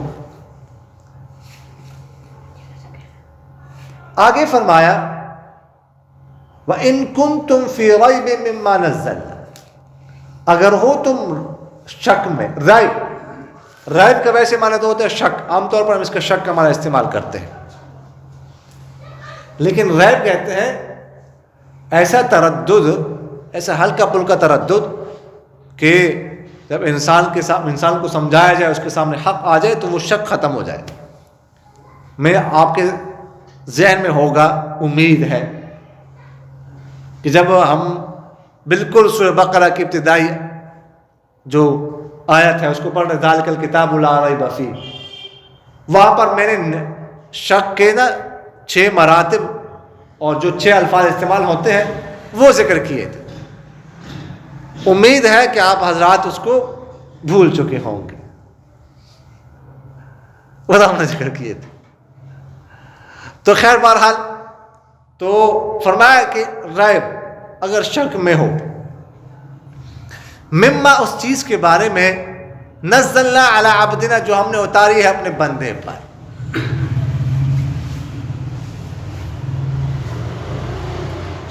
آگے فرمایا وَإِن كُنتُمْ فِي رَيْبٍ مِّمَّا نَزَّلْنَا، اگر ہو تم شک میں، ریب کا ویسے معنی تو ہوتا ہے شک، عام طور پر ہم اس کا شک کا معنی استعمال کرتے ہیں، لیکن ریب کہتے ہیں ایسا تردد، ایسا ہلکا پھلکا تردد کہ جب انسان کو سمجھایا جائے، اس کے سامنے حق آ جائے تو وہ شک ختم ہو جائے۔ میں آپ کے ذہن میں ہوگا، امید ہے کہ جب ہم بالکل سورہ بقرہ کی ابتدائی جو آیت ہے اس کو پڑھ رہے، ذالک الکتاب لا ریب فیہ، وہاں پر میں نے شک کے نا 6 مراتب اور جو 6 الفاظ استعمال ہوتے ہیں وہ ذکر کیے تھے۔ امید ہے کہ آپ حضرات اس کو بھول چکے ہوں گے، وہ ہم نے ذکر کیے تھے۔ تو خیر بہرحال، تو فرمایا کہ ریب اگر شک میں ہو، مما اس چیز کے بارے میں، نزلنا علی عبدنا جو ہم نے اتاری ہے اپنے بندے پر،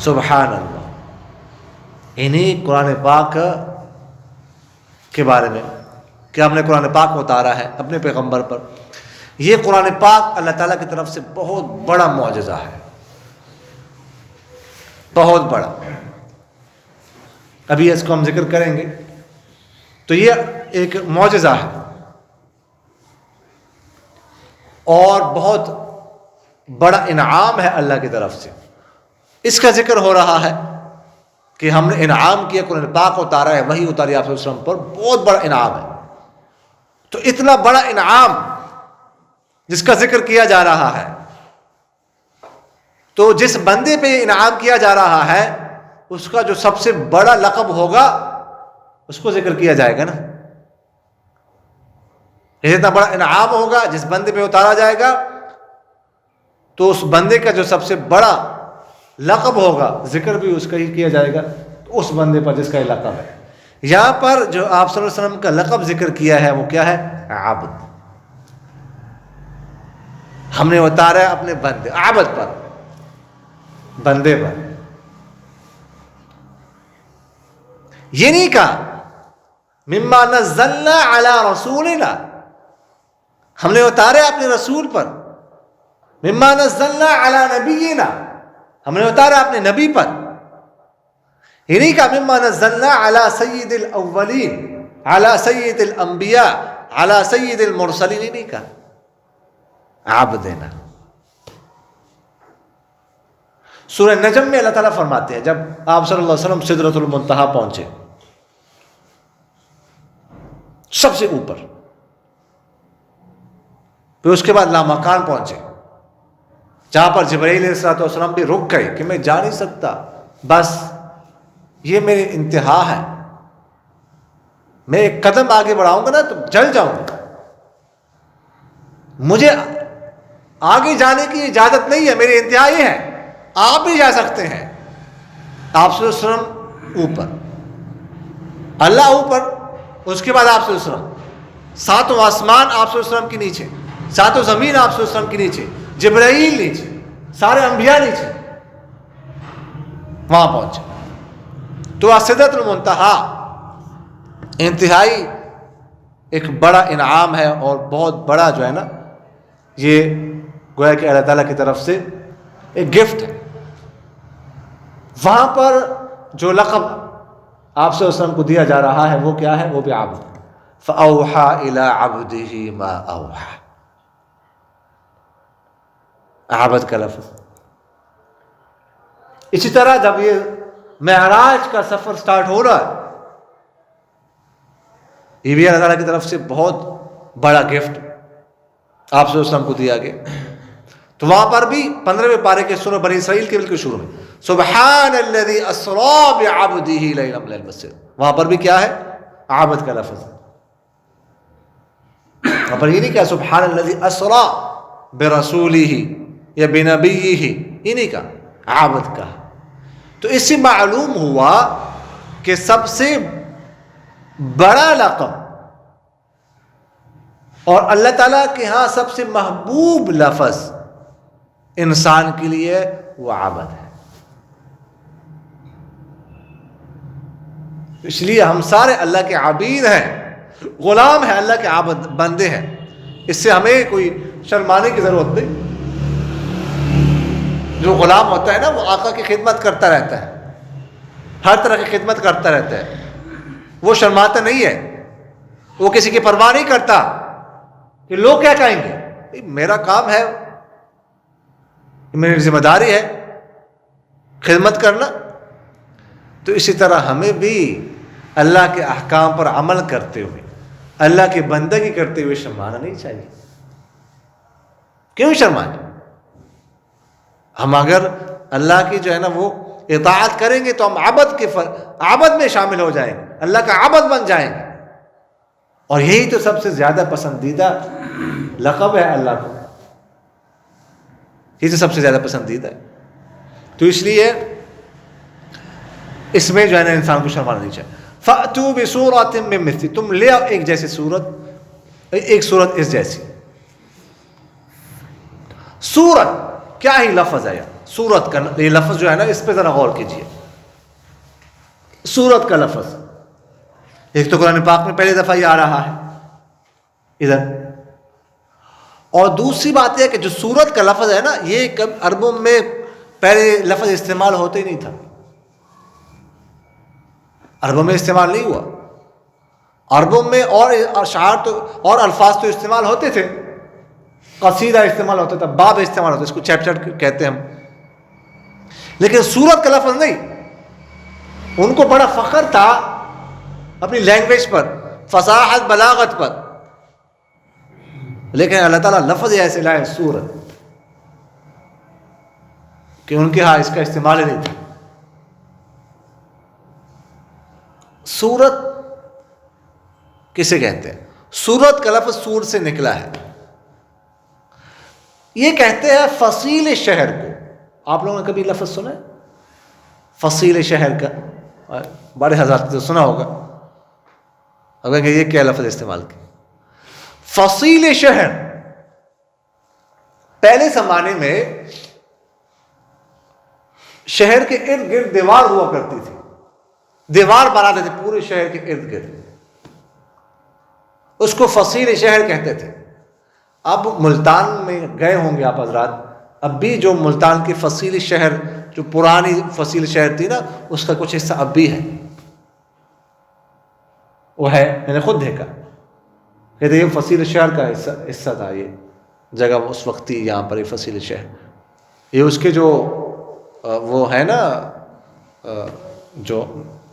سبحان اللہ، انہیں قرآن پاک کے بارے میں کہ ہم نے قرآن پاک اتارا ہے اپنے پیغمبر پر، یہ قرآن پاک اللہ تعالیٰ کی طرف سے بہت بڑا معجزہ ہے، بہت بڑا۔ ابھی اس کو ہم ذکر کریں گے، تو یہ ایک معجزہ ہے اور بہت بڑا انعام ہے اللہ کی طرف سے۔ اس کا ذکر ہو رہا ہے کہ ہم نے انعام کیا، قرآن پاک اتارا ہے، وہی اتاری آپ صلی اللہ علیہ وسلم پر، بہت بڑا انعام ہے۔ تو اتنا بڑا انعام جس کا ذکر کیا جا رہا ہے، تو جس بندے پہ انعام کیا جا رہا ہے اس کا جو سب سے بڑا لقب ہوگا اس کو ذکر کیا جائے گا نا. اتنا بڑا انعام ہوگا جس بندے پہ اتارا جائے گا تو اس بندے کا جو سب سے بڑا لقب ہوگا ذکر بھی اس کا ہی کیا جائے گا, تو اس بندے پر جس کا یہ لقب ہے. یہاں پر جو آپ صلی اللہ علیہ وسلم کا لقب ذکر کیا ہے وہ کیا ہے؟ عبد. ہم نے اتارا ہے اپنے بندے, عبد پر, بندے پر. یہ نہیں کہا مما نزلنا علی رسولنا, ہم نے اتارے اپنے رسول پر. مما نزلنا علی نبینا, ہم نے اتارا اپنے نبی پر. یہ نہیں کہا مما نزلنا علی سید الاولین, علی سید الانبیاء, علی سید المرسلین, یہ نہیں کہا عبدنا. سورہ نجم میں اللہ تعالیٰ فرماتے ہیں جب آپ صلی اللہ علیہ وسلم سدرۃ المنتہا پہنچے, سب سے اوپر, پھر اس کے بعد لامکان پہنچے جہاں پر جبرائیل علیہ الصلوۃ والسلام بھی رک گئے کہ میں جا نہیں سکتا, بس یہ میری انتہا ہے, میں ایک قدم آگے بڑھاؤں گا نا تو جل جاؤں گا, مجھے آگے جانے کی اجازت نہیں ہے, میری انتہا یہ ہے, آپ بھی جا سکتے ہیں. آپ صلی اللہ علیہ وسلم اوپر, اللہ اوپر, اس کے بعد آپ صلی اللہ علیہ وسلم, ساتوں آسمان آپ صلی اللہ علیہ وسلم کے نیچے, ساتوں زمین آپ صلی اللہ علیہ وسلم کے نیچے, جبرائیل نیچے, سارے انبیاء نیچے, وہاں پہنچے. تو سدرۃ المنتہا انتہائی ایک بڑا انعام ہے اور بہت بڑا جو ہے نا یہ گویا کہ اللہ تعالیٰ کی طرف سے ایک گفٹ ہے. وہاں پر جو لقب آپ صلی اللہ علیہ وسلم کو دیا جا رہا ہے وہ کیا ہے؟ وہ بھی عبد. فَأَوْحَى إِلَىٰ عَبْدِهِ مَا أَوْحَى, عبد کا لفظ. اسی طرح جب یہ معراج کا سفر سٹارٹ ہو رہا ہے, یہ بھی اللہ تعالیٰ کی طرف سے بہت بڑا گفٹ آپ صلی اللہ علیہ وسلم کو دیا گیا. تو وہاں پر بھی 15ویں پارے کے سورہ بنی اسرائیل کے بالکل شروع میں سبحان الذی اسری بعبدہ لیلا من المسجد, وہاں پر بھی کیا ہے؟ عبد کا لفظ. وہاں پر یہ نہیں کہا سبحان الذی اسری برسولہ یا بنبیہ, یہ نہیں کہا, عبد کا. تو اس سے معلوم ہوا کہ سب سے بڑا لقب اور اللہ تعالیٰ کے ہاں سب سے محبوب لفظ انسان کے لیے وہ عبد ہے. اس لیے ہم سارے اللہ کے عبید ہیں, غلام ہیں, اللہ کے عبد بندے ہیں. اس سے ہمیں کوئی شرمانے کی ضرورت نہیں. جو غلام ہوتا ہے نا وہ آقا کی خدمت کرتا رہتا ہے, ہر طرح کی خدمت کرتا رہتا ہے, وہ شرماتا نہیں ہے, وہ کسی کی پرواہ نہیں کرتا کہ لوگ کیا کہیں گے, میرا کام ہے, میری ذمہ داری ہے خدمت کرنا. تو اسی طرح ہمیں بھی اللہ کے احکام پر عمل کرتے ہوئے, اللہ کی بندگی کرتے ہوئے شرمانا نہیں چاہیے. کیوں شرمانا؟ ہم اگر اللہ کی جو ہے نا وہ اطاعت کریں گے تو ہم عبد میں شامل ہو جائیں گے, اللہ کا عبد بن جائیں گے. اور یہی تو سب سے زیادہ پسندیدہ لقب ہے اللہ کو, یہ تو سب سے زیادہ پسندیدہ ہے. تو اس لیے اس میں جو ہے نا انسان کو شرمانا نہیں چاہیے. فَأْتُوا بِسُورَةٍ مِّن مِّثْلِهِ, تم لے آؤ ایک جیسی صورت, ایک صورت اس جیسی. صورت کیا ہی لفظ ہے یار, صورت کا یہ لفظ جو ہے نا اس پہ ذرا غور کیجیے. صورت کا لفظ ایک تو قرآن پاک میں پہلی دفعہ یہ آ رہا ہے ادھر, اور دوسری بات یہ کہ جو صورت کا لفظ ہے نا یہ عربوں میں پہلے لفظ استعمال ہوتے ہی نہیں تھا, عربوں میں استعمال نہیں ہوا. عربوں میں اور اشعار تو اور الفاظ تو استعمال ہوتے تھے, قصیدہ استعمال ہوتا تھا, باب استعمال ہوتا, اس کو چیپٹر کہتے ہیں ہم, لیکن صورت کا لفظ نہیں. ان کو بڑا فخر تھا اپنی لینگویج پر, فصاحت بلاغت پر, لیکن اللہ تعالیٰ لفظ ایسے لائے صورت. کہ ان کے ہاں اس کا استعمال ہی نہیں تھا. سورت کسے کہتے ہیں؟ سورت کا لفظ سور سے نکلا ہے. یہ کہتے ہیں فصیل شہر کو. آپ لوگوں نے کبھی لفظ سنا ہے فصیل شہر کا؟ بڑے حضرات نے سنا ہوگا. اگر کہ یہ کیا لفظ استعمال کیا؟ فصیل شہر پہلے زمانے میں شہر کے ارد گرد دیوار ہوا کرتی تھی. دیوار بناتے تھے پورے شہر کے ارد گرد. اس کو فصیل شہر کہتے تھے. اب ملتان میں گئے ہوں گے آپ حضرات. اب بھی جو ملتان کی فصیل شہر جو پرانی فصیل شہر تھی نا اس کا کچھ حصہ اب بھی ہے. وہ ہے میں نے خود دیکھا. کہتے یہ فصیل شہر کا حصہ تھا. یہ جگہ اس وقت تھی یہاں پر یہ فصیل شہر. یہ اس کے جو وہ ہے نا جو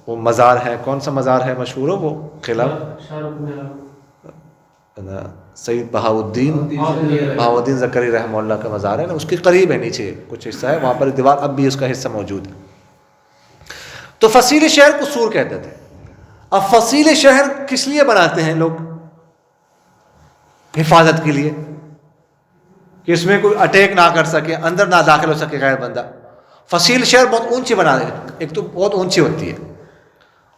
وہ مزار ہے. کون سا مزار ہے مشہور ہو؟ وہ قلعہ سید بہاؤالدین زکری رحمہ اللہ کا مزار ہے نا, اس کے قریب ہے. نیچے کچھ حصہ ہے وہاں پر دیوار اب بھی اس کا حصہ موجود ہے. تو فصیل شہر کو سور کہتے تھے. اب فصیل شہر کس لیے بناتے ہیں لوگ؟ حفاظت کے لیے, کہ اس میں کوئی اٹیک نہ کر سکے, اندر نہ داخل ہو سکے غیر بندہ. فصیل شہر بہت اونچی بنا دے. ایک تو بہت اونچی ہوتی ہے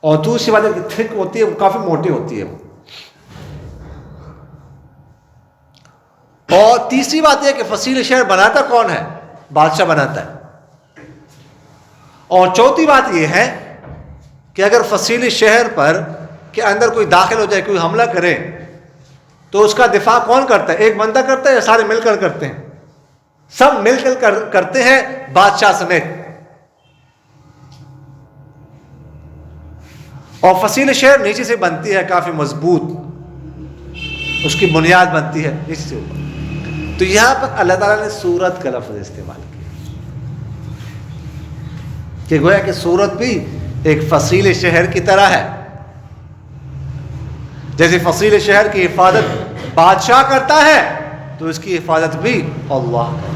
اور دوسری بات تھک ہوتی ہے, وہ کافی موٹی ہوتی ہے وہ. اور تیسری بات یہ کہ فصیل شہر بناتا کون ہے؟ بادشاہ بناتا ہے. اور چوتھی بات یہ ہے کہ اگر فصیل شہر پر کے اندر کوئی داخل ہو جائے, کوئی حملہ کرے, تو اس کا دفاع کون کرتا ہے؟ ایک بندہ کرتا ہے یا سارے مل کر کرتے ہیں؟ سب مل کر کرتے ہیں بادشاہ سمیت. اور فصیل شہر نیچے سے بنتی ہے کافی مضبوط, اس کی بنیاد بنتی ہے نیچے سے اوپر. تو یہاں پر اللہ تعالیٰ نے سورت کا لفظ استعمال کیا کہ گویا کہ سورت بھی ایک فصیل شہر کی طرح ہے. جیسے فصیل شہر کی حفاظت بادشاہ کرتا ہے تو اس کی حفاظت بھی اللہ کرتا ہے.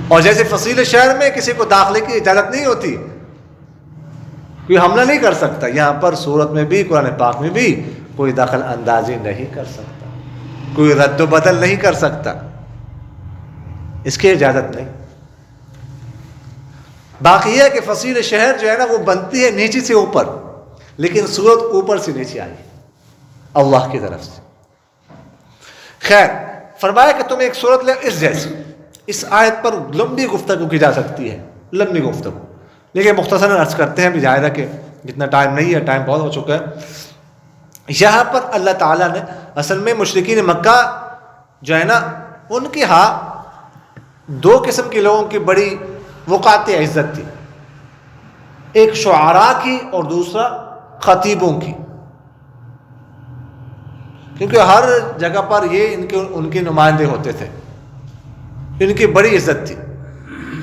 اور جیسے فصیل شہر میں کسی کو داخلے کی اجازت نہیں ہوتی, کوئی حملہ نہیں کر سکتا, یہاں پر سورت میں بھی قرآن پاک میں بھی کوئی دخل اندازی نہیں کر سکتا, کوئی رد و بدل نہیں کر سکتا, اس کی اجازت نہیں. باقی یہ ہے کہ فصیل شہر جو ہے نا وہ بنتی ہے نیچے سے اوپر, لیکن سورت اوپر سے نیچے آئی اللہ کی طرف سے. خیر, فرمایا کہ تم ایک سورت لے اس جیسی. اس آیت پر لمبی گفتگو کی جا سکتی ہے, لمبی گفتگو, لیکن مختصراً عرض کرتے ہیں. بھی ظاہر ہے کہ جتنا ٹائم نہیں ہے, ٹائم بہت ہو چکا ہے. یہاں پر اللہ تعالیٰ نے اصل میں مشرکین مکہ جو ہے نا ان کے ہاں دو قسم کے لوگوں کی بڑی وقعت عزت تھی. ایک شعراء کی اور دوسرا خطیبوں کی, کیونکہ ہر جگہ پر یہ ان کے نمائندے ہوتے تھے, ان کی بڑی عزت تھی.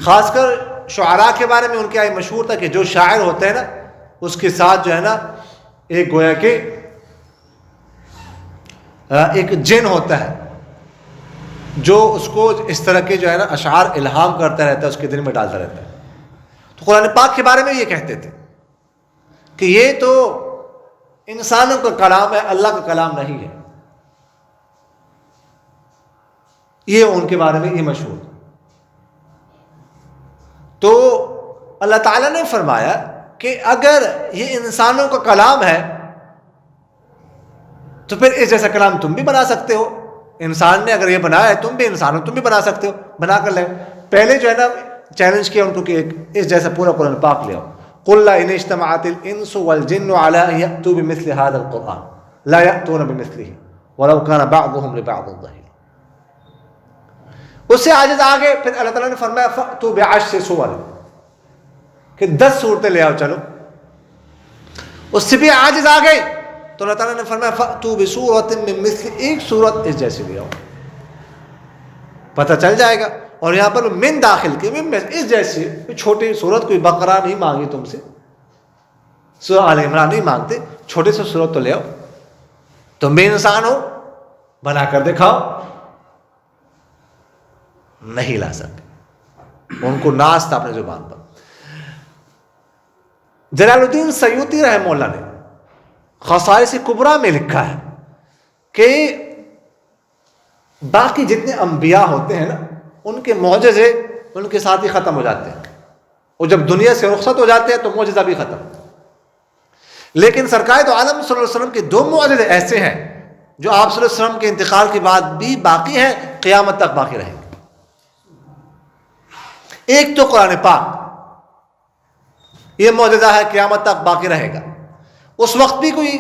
خاص کر شعراء کے بارے میں ان کے آئی مشہور تھا کہ جو شاعر ہوتا ہے نا اس کے ساتھ جو ہے نا ایک گویا کہ ایک جن ہوتا ہے جو اس کو اس طرح کے جو ہے نا اشعار الہام کرتا رہتا ہے, اس کے دل میں ڈالتا رہتا ہے. تو قرآن پاک کے بارے میں یہ کہتے تھے کہ یہ تو انسانوں کا کلام ہے, اللہ کا کلام نہیں ہے. یہ ان کے بارے میں یہ مشہور. تو اللہ تعالیٰ نے فرمایا کہ اگر یہ انسانوں کا کلام ہے تو پھر اس جیسا کلام تم بھی بنا سکتے ہو. انسان نے اگر یہ بنایا ہے, تم بھی انسان ہو, تم بھی بنا سکتے ہو, بنا کر لے. پہلے جو ہے نا چیلنج کیا ان کو کہ اس جیسا پورا قرآن پاک لے آؤ. قل لا ان اجتمعت الانس والجن على ان ياتوا بمثل هذا القران لا ياتون بمثله ولو كان بعضهم لبعض ظهير. اس سے عاجز آگے پھر اللہ تعالیٰ نے فرمایا فأتوا بعشر سور, کہ 10 صورتیں لے آؤ چلو. اس سے بھی عاجز آ گئے تو اللہ تعالیٰ نے فرمایا فأتوا بسورۃ من مثل, ایک صورت اس جیسی لے آؤ, پتہ چل جائے گا. اور یہاں پر من داخل کے من اس جیسی چھوٹی صورت, کوئی بقرہ نہیں مانگی تم سے, سورہ آل عمران نہیں مانگتے, چھوٹے سے صورت تو لے آؤ. تم بھی انسان ہو, بنا کر دکھاؤ. نہیں لا سکے. ان کو ناز تھا اپنے زبان پر. جلال الدین سیوطی رحمہ اللہ نے خصائص کبریٰ میں لکھا ہے کہ باقی جتنے انبیاء ہوتے ہیں نا ان کے معجزے ان کے ساتھ ہی ختم ہو جاتے ہیں, اور جب دنیا سے رخصت ہو جاتے ہیں تو معجزہ بھی ختم. لیکن سرکار دو عالم صلی اللہ علیہ وسلم کے 2 معجزے ایسے ہیں جو آپ صلی اللہ علیہ وسلم کے انتقال کے بعد بھی باقی ہیں, قیامت تک باقی رہیں گے. ایک تو قرآن پاک, یہ معجزہ ہے قیامت تک باقی رہے گا. اس وقت بھی کوئی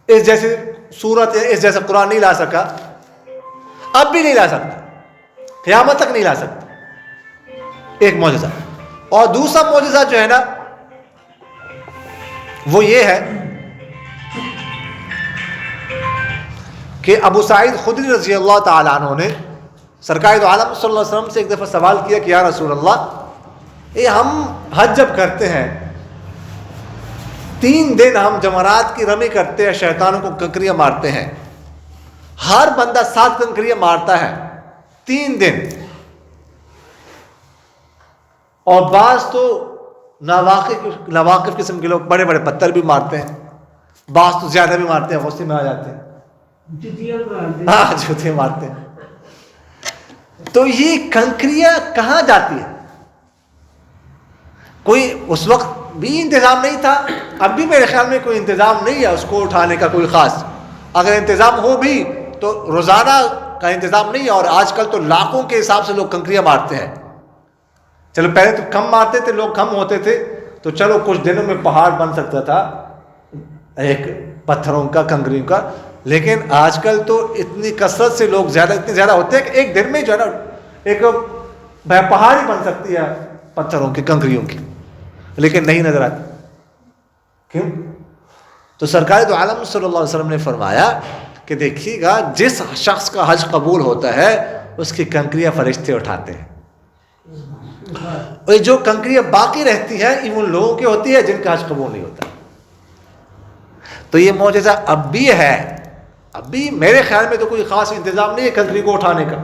اس جیسی صورت یا اس جیسا قرآن نہیں لا سکا, اب بھی نہیں لا سکتا, قیامت تک نہیں لا سکتا. ایک معجزہ. اور دوسرا معجزہ جو ہے نا وہ یہ ہے کہ ابو سعید خدری رضی اللہ تعالیٰ عنہ نے سرکار دو عالم صلی اللہ علیہ وسلم سے ایک دفعہ سوال کیا کہ یا رسول اللہ, ہم حج جب کرتے ہیں 3 دن ہم جمرات کی رمی کرتے ہیں, شیطانوں کو کنکریاں مارتے ہیں, ہر بندہ 7 کنکریاں مارتا ہے 3 دن, اور بعض تو ناواقف قسم کے لوگ بڑے بڑے پتھر بھی مارتے ہیں, بعض تو زیادہ بھی مارتے ہیں, غصے میں آ جاتے ہیں, جوتیاں مارتے ہیں. تو یہ کنکریاں کہاں جاتی ہے؟ کوئی اس وقت بھی انتظام نہیں تھا, اب بھی میرے خیال میں کوئی انتظام نہیں ہے اس کو اٹھانے کا کوئی خاص. اگر انتظام ہو بھی تو روزانہ کا انتظام نہیں ہے, اور آج کل تو لاکھوں کے حساب سے لوگ کنکریاں مارتے ہیں. چلو پہلے تو کم مارتے تھے, لوگ کم ہوتے تھے, تو چلو کچھ دنوں میں پہاڑ بن سکتا تھا ایک پتھروں کا, کنکریوں کا. لیکن آج کل تو اتنی کثرت سے لوگ اتنے زیادہ ہوتے ہیں کہ ایک دن میں جو ہے نا ایک پہاڑ ہی بن سکتی ہے پتھروں کی, کنکریوں کی, لیکن نہیں نظر آتی. کیوں؟ تو سرکار دو عالم صلی اللہ علیہ وسلم نے فرمایا کہ دیکھیے گا جس شخص کا حج قبول ہوتا ہے اس کی کنکریاں فرشتے اٹھاتے ہیں, اور جو کنکریاں باقی رہتی ہیں یہ ان لوگوں کی ہوتی ہے جن کا حج قبول نہیں ہوتا. تو یہ معجزہ اب بھی ہے, اب بھی میرے خیال میں تو کوئی خاص انتظام نہیں ہے کنکری کو اٹھانے کا.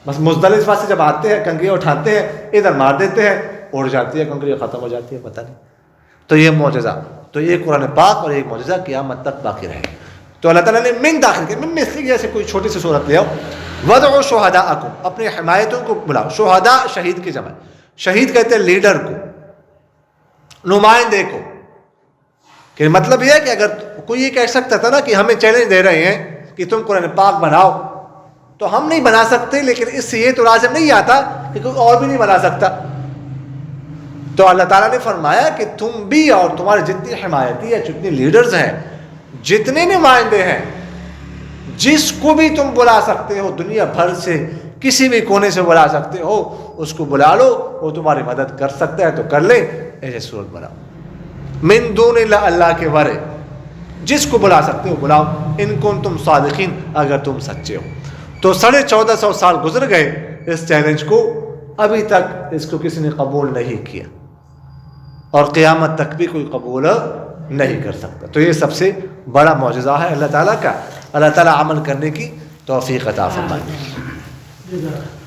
بس مزدلفہ سے جب آتے ہیں کنکریاں اٹھاتے ہیں, ادھر مار دیتے ہیں, اڑ جاتی ہے کنکریاں, ختم ہو جاتی ہے, پتہ نہیں. تو یہ معجزہ, تو یہ قرآن پاک اور ایک معجزہ قیامت تک باقی رہے. تو اللہ تعالیٰ نے من داخل کیا, من مثلی جیسے کوئی چھوٹی سی صورت لے آؤ, وَدْعُوا شُهَدَاءَكُمْ, اپنے حمایتوں کو بلاؤ. شہداء شہید کی جمع, شہید کہتے ہیں لیڈر کو, نمائندے کو. کہ مطلب یہ ہے کہ اگر کوئی یہ کہہ سکتا تھا نا کہ ہمیں چیلنج دے رہے ہیں کہ تم قرآن پاک بناؤ, تو ہم نہیں بنا سکتے, لیکن اس سے یہ تو لازم نہیں آتا کہ کوئی اور بھی نہیں بنا سکتا. تو اللہ تعالیٰ نے فرمایا کہ تم بھی اور تمہارے جتنی حمایتی ہے, جتنے لیڈرز ہیں, جتنے نمائندے ہیں, جس کو بھی تم بلا سکتے ہو, دنیا بھر سے کسی بھی کونے سے بلا سکتے ہو, اس کو بلا لو, وہ تمہاری مدد کر سکتا ہے تو کر لے. ایسے صورت بناؤ من دون اللہ, اللہ کے ورے, جس کو بلا سکتے ہو بلاؤ. ان کنتم صادقین, اگر تم سچے ہو. تو 1450 سال گزر گئے اس چیلنج کو, ابھی تک اس کو کسی نے قبول نہیں کیا, اور قیامت تک بھی کوئی قبول نہیں کر سکتا. تو یہ سب سے بڑا معجزہ ہے اللہ تعالیٰ کا. اللہ تعالیٰ عمل کرنے کی توفیق عطا فرمائے.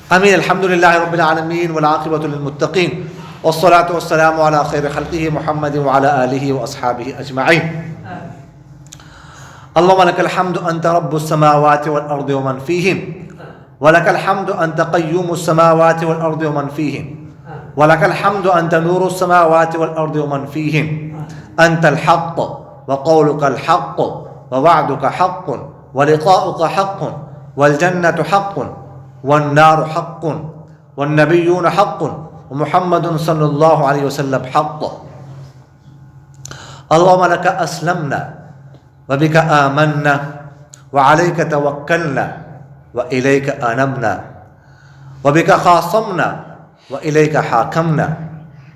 امین. الحمدللہ رب العالمین والعاقبۃ للمتقین والصلاة والسلام على خیر خلقہ محمد وعلى آلہ واصحابہ اجمعین. اللهم لك الحمد أنت رب السماوات والأرض ومن فيهن, ولك الحمد أنت قيوم السماوات والأرض ومن فيهن, ولك الحمد أنت نور السماوات والأرض ومن فيهن. أنت الحق وقولك الحق ووعدك حق ولقاؤك حق والجنة حق والنار حق والنبيون حق ومحمد صلى الله عليه وسلم حق. اللهم لك أسلمنا وبك آمنا وعليك توكلنا وإليك أنبنا وبك خاصمنا وإليك حاكمنا.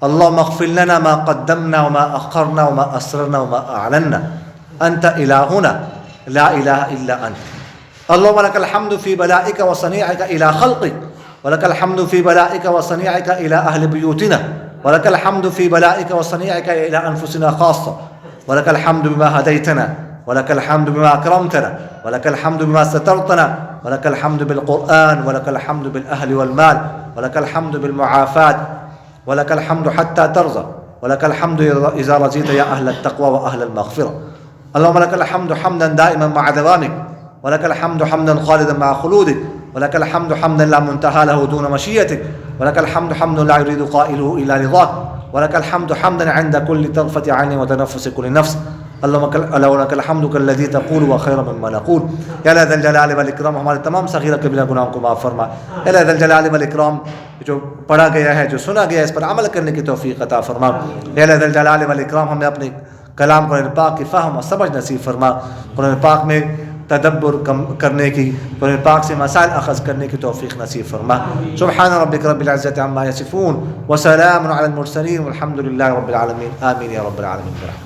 اللهم اغفر لنا ما قدمنا وما أخرنا وما أسررنا وما أعلنا. أنت إلهنا لا إله إلا أنت. اللهم لك الحمد في بلائك وصنيعك إلى خلقك, ولك الحمد في بلائك وصنيعك إلى أهل بيوتنا, ولك الحمد في بلائك وصنيعك إلى أنفسنا خاصة, ولك الحمد بما هديتنا ولك الحمد بما أكرمتنا ولك الحمد بما سترتنا ولك الحمد بالقرآن ولك الحمد بالأهل والمال ولك الحمد بالمعافاة ولك الحمد حتى ترضى ولك الحمد إذا رضيت يا أهل التقوى وأهل المغفرة. اللهم لك الحمد حمدا دائما مع دوامك ولك الحمد حمدا خالدا مع خلودك ولك الحمد حمدا لا منتهى له دون مشيتك ولك الحمد حمد لا يريد قائله إلا رضاك ولك الحمد حمدا عند كل طرفة عين وتنفس كل نفس. اللهم لك الحمد كالذي تقول وخير مما نقول. یا ذا الجلال والاکرام ہمارے تمام صغیرہ کبیرہ گناہوں کو معاف فرما. یا ذا الجلال والاکرام جو پڑھا گیا ہے جو سنا گیا ہے اس پر عمل کرنے کی توفیق عطا فرما. یا ذا الجلال والاکرام ہمیں اپنے کلام قرآن پاک کی فہم اور سمجھ نصیب فرما. قرآن پاک میں تدبر کرنے کی قرآن پاک سے مسائل اخذ کرنے کی توفیق نصیب فرما. سبحان ربک رب العزة عما یصفون وسلام علی المرسلین والحمد للہ رب العالمین. آمین یا رب العالمین.